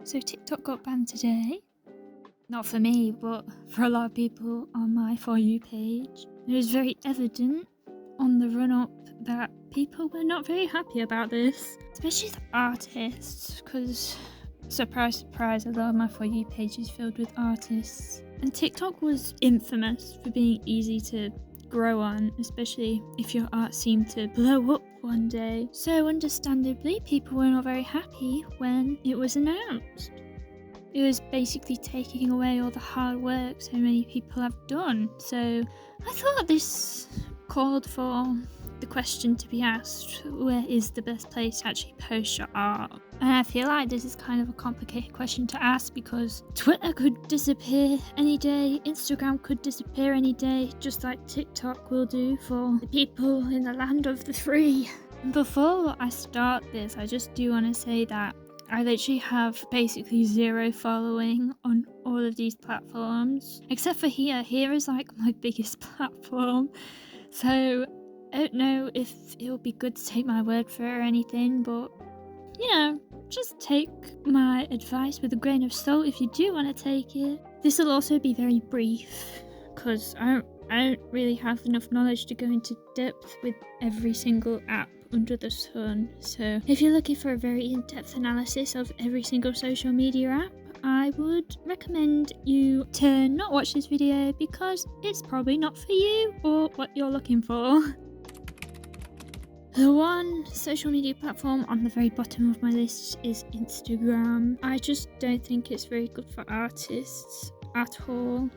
So TikTok got banned today. Not for me, but for a lot of people on my For You page. It was very evident on the run-up that people were not very happy about this, especially the artists, because surprise, surprise, a lot of my For You page is filled with artists. And TikTok was infamous for being easy to grow on, especially if your art seemed to blow up one day. So understandably, people were not very happy when it was announced. It was basically taking away all the hard work so many people have done. So I thought this called for the question to be asked, where is the best place to actually post your art? And I feel like this is kind of a complicated question to ask because Twitter could disappear any day, Instagram could disappear any day, just like TikTok will do for the people in the land of the free. Before I start this, I just do want to say that I literally have basically zero following on all of these platforms, except for here. Here is like my biggest platform, so I don't know if it'll be good to take my word for it or anything, but you know, just take my advice with a grain of salt if you do want to take it. This will also be very brief, because I don't really have enough knowledge to go into depth with every single app under the sun. So if you're looking for a very in-depth analysis of every single social media app, I would recommend you to not watch this video because it's probably not for you or what you're looking for. The one social media platform on the very bottom of my list is Instagram. I just don't think it's very good for artists at all.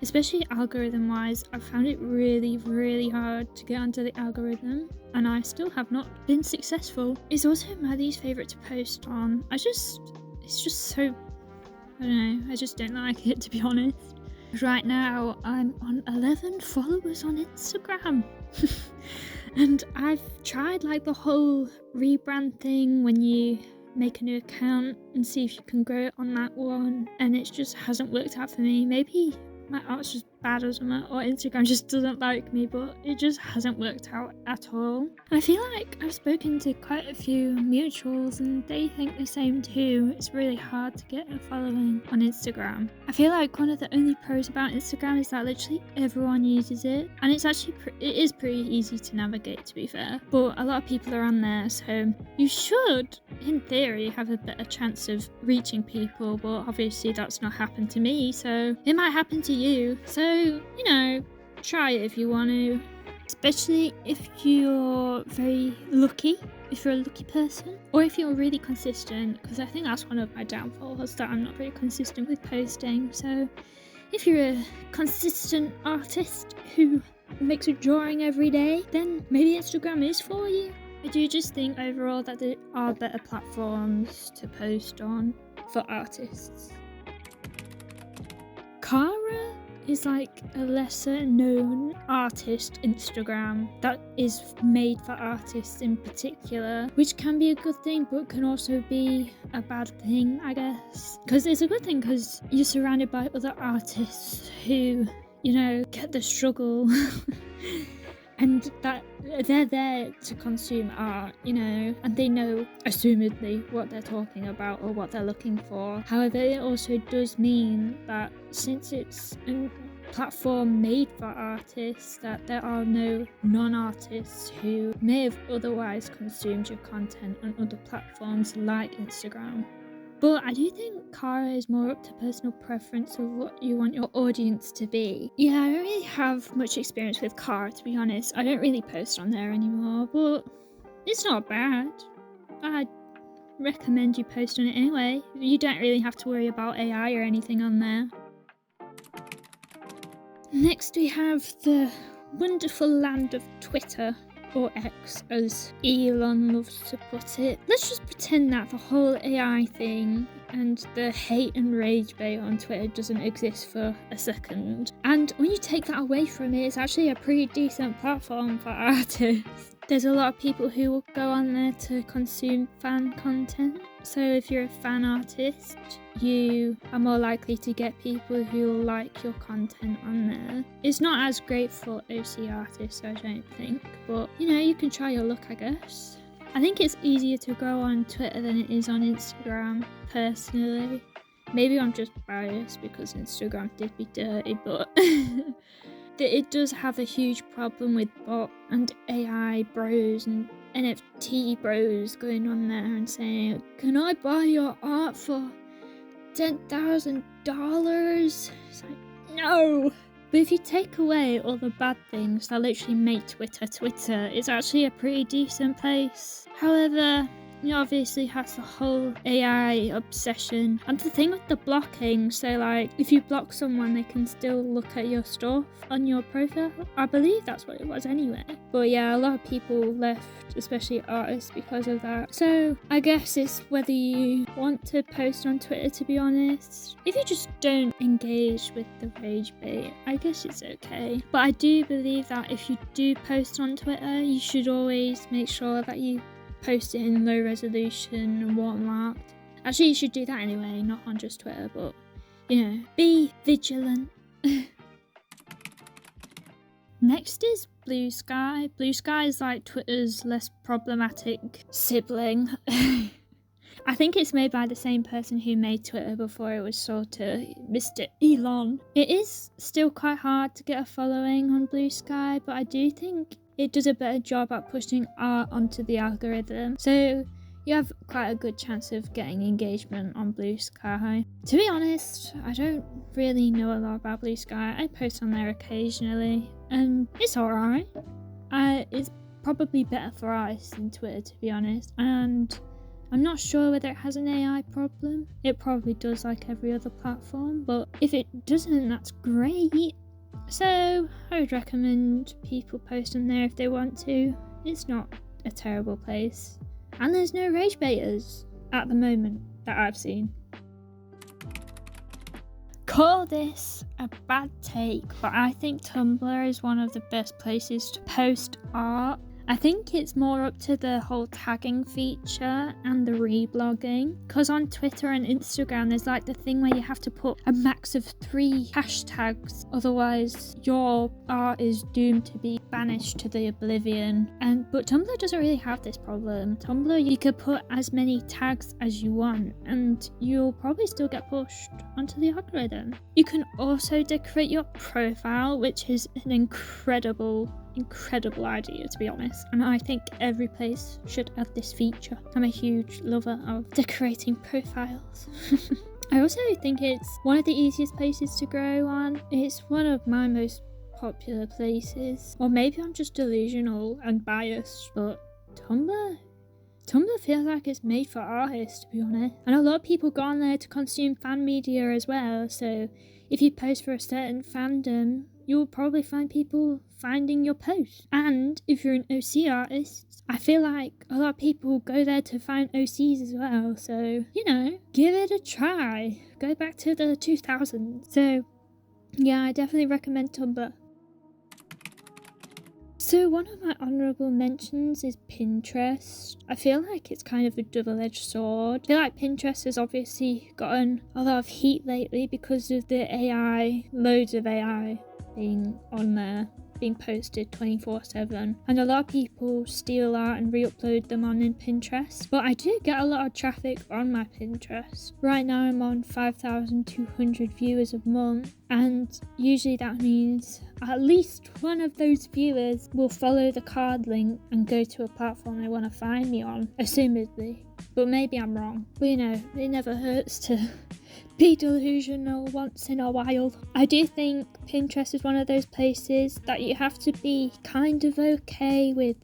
Especially algorithm wise, I found it really hard to get onto the algorithm, and I still have not been successful. It's also my least favourite to post on. It's just so, I don't know, I just don't like it, to be honest. Right now, I'm on 11 followers on Instagram. And I've tried like the whole rebrand thing when you make a new account and see if you can grow it on that one, and it just hasn't worked out for me. Maybe my art's just bad or something, or Instagram just doesn't like me, but it just hasn't worked out at all. And I feel like I've spoken to quite a few mutuals and they think the same too. It's really hard to get a following on Instagram. I feel like one of the only pros about Instagram is that literally everyone uses it, and it's actually it is pretty easy to navigate, to be fair, but a lot of people are on there, so you should in theory have a better chance of reaching people, but obviously that's not happened to me, so it might happen to you. So, you know, try it if you want to, especially if you're very lucky, if you're a lucky person, or if you're really consistent, because I think that's one of my downfalls, that I'm not very consistent with posting. So if you're a consistent artist who makes a drawing every day, then maybe Instagram is for you. I do just think overall that there are better platforms to post on for artists. Cara is like a lesser known artist Instagram that is made for artists in particular, which can be a good thing but can also be a bad thing, I guess. Because it's a good thing because you're surrounded by other artists who, you know, get the struggle and that they're there to consume art, you know, and they know, assumedly, what they're talking about or what they're looking for. However, it also does mean that since it's a platform made for artists, that there are no non-artists who may have otherwise consumed your content on other platforms like Instagram. But I do think Cara is more up to personal preference of what you want your audience to be. Yeah, I don't really have much experience with Cara, to be honest. I don't really post on there anymore, but it's not bad. I'd recommend you post on it anyway. You don't really have to worry about AI or anything on there. Next we have the wonderful land of Twitter, or X as Elon loves to put it. Let's just pretend that the whole AI thing and the hate and rage bait on Twitter doesn't exist for a second. And when you take that away from it, it's actually a pretty decent platform for artists. There's a lot of people who will go on there to consume fan content. So if you're a fan artist, you are more likely to get people who like your content on there. It's not as great for OC artists, I don't think, but you know, you can try your luck, I guess. I think it's easier to grow on Twitter than it is on Instagram, personally. Maybe I'm just biased because Instagram did be dirty, but it does have a huge problem with bot and AI bros and NFT bros going on there and saying, "Can I buy your art for $10,000? It's like, no! But if you take away all the bad things that literally make Twitter, it's actually a pretty decent place. However, it obviously has the whole AI obsession and the thing with the blocking. So like, if you block someone, they can still look at your stuff on your profile. I believe that's what it was anyway. But yeah, a lot of people left, especially artists, because of that. So I guess it's whether you want to post on Twitter, to be honest. If you just don't engage with the rage bait, I guess it's okay. But I do believe that if you do post on Twitter, you should always make sure that you post it in low resolution and watermarked. Actually, you should do that anyway, not on just Twitter, but you know, be vigilant. Next is Blue Sky. Blue Sky is like Twitter's less problematic sibling. I think it's made by the same person who made Twitter before it was sold to Mr. Elon. It is still quite hard to get a following on Blue Sky, but I do think it does a better job at pushing art onto the algorithm. So you have quite a good chance of getting engagement on Blue Sky. To be honest, I don't really know a lot about Blue Sky. I post on there occasionally and it's alright. It's probably better for artists than Twitter, to be honest. And I'm not sure whether it has an AI problem. It probably does, like every other platform, but if it doesn't, that's great. So I would recommend people post on there if they want to. It's not a terrible place. And there's no rage baiters at the moment that I've seen. Call this a bad take, but I think Tumblr is one of the best places to post art. I think it's more up to the whole tagging feature and the reblogging, because on Twitter and Instagram there's like the thing where you have to put a max of 3 hashtags, otherwise your art is doomed to be banished to the oblivion. But Tumblr doesn't really have this problem. Tumblr, you could put as many tags as you want and you'll probably still get pushed onto the algorithm. You can also decorate your profile, which is an incredible idea, to be honest, and I think every place should add this feature. I'm a huge lover of decorating profiles. I also think it's one of the easiest places to grow on. It's one of my most popular places, or maybe I'm just delusional and biased, but Tumblr feels like it's made for artists, to be honest, and a lot of people go on there to consume fan media as well. So if you post for a certain fandom, you'll probably find people finding your post. And if you're an OC artist, I feel like a lot of people go there to find OCs as well. So, you know, give it a try. Go back to the 2000s. So, yeah, I definitely recommend Tumblr. So one of my honourable mentions is Pinterest. I feel like it's kind of a double-edged sword. I feel like Pinterest has obviously gotten a lot of heat lately because of the AI, loads of AI being on there, being posted 24/7, and a lot of people steal art and re-upload them on in Pinterest. But I do get a lot of traffic on my Pinterest. Right now I'm on 5,200 viewers a month, and usually that means at least one of those viewers will follow the card link and go to a platform they want to find me on, assumedly. But maybe I'm wrong. But you know, it never hurts to be delusional once in a while. I do think Pinterest is one of those places that you have to be kind of okay with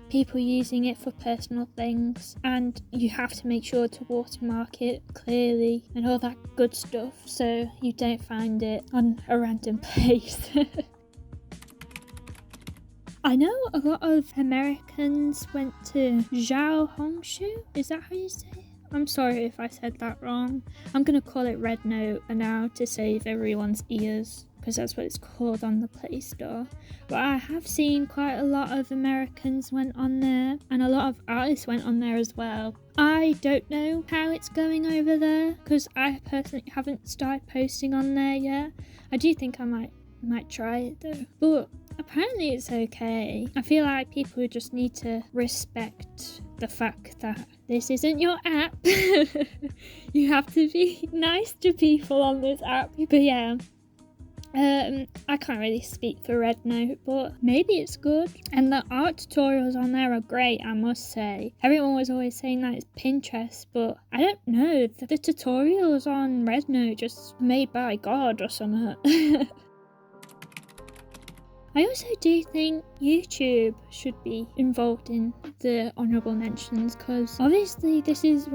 people using it for personal things, and you have to make sure to watermark it clearly and all that good stuff so you don't find it on a random place. I know a lot of Americans went to Hongshu. Is that how you say it? I'm sorry if I said that wrong. I'm going to call it Red Note for now to save everyone's ears, because that's what it's called on the Play Store. But I have seen quite a lot of Americans went on there, and a lot of artists went on there as well. I don't know how it's going over there, because I personally haven't started posting on there yet. I do think I might try it though. But apparently it's okay. I feel like people just need to respect the fact that this isn't your app. You have to be nice to people on this app. But yeah, I can't really speak for Red Note, but maybe it's good. And the art tutorials on there are great, I must say. Everyone was always saying that it's Pinterest, but I don't know. The tutorials on Red Note just made by God or something. I also do think YouTube should be involved in the honourable mentions, because obviously this is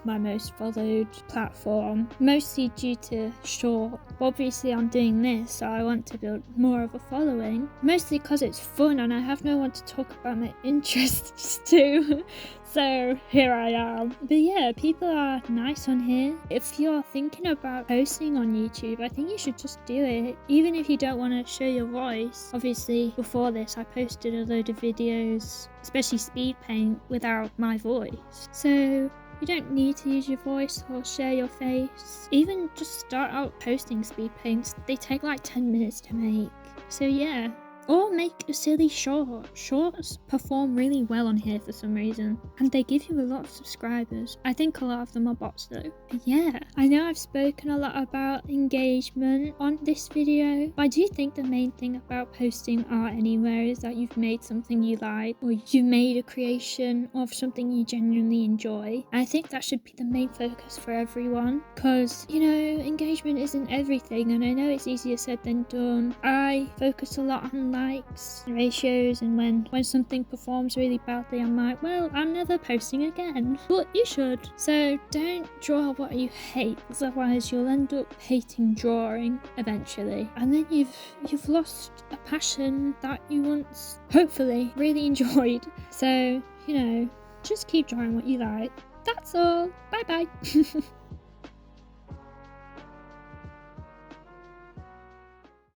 my most followed platform, mostly due to short. Obviously I'm doing this, so I want to build more of a following, mostly because it's fun and I have no one to talk about my interests to. So here I am. But yeah, people are nice on here. If you're thinking about posting on YouTube, I think you should just do it, even if you don't want to show your voice. Obviously before this I posted a load of videos, especially speed paint, without my voice, so you don't need to use your voice or share your face. Even just start out posting speed paints. They take like 10 minutes to make. So yeah. Or make a silly short. Shorts perform really well on here for some reason, and they give you a lot of subscribers. I think a lot of them are bots though. But yeah, I know I've spoken a lot about engagement on this video, but I do think the main thing about posting art anywhere is that you've made something you like, or you've made a creation of something you genuinely enjoy. And I think that should be the main focus for everyone, because, you know, engagement isn't everything, and I know it's easier said than done. I focus a lot on likes, ratios, and when something performs really badly, I'm like, well, I'm never posting again. But you should. So don't draw what you hate, because otherwise you'll end up hating drawing eventually, and then you've lost a passion that you once hopefully really enjoyed. So, you know, just keep drawing what you like. That's all. Bye bye.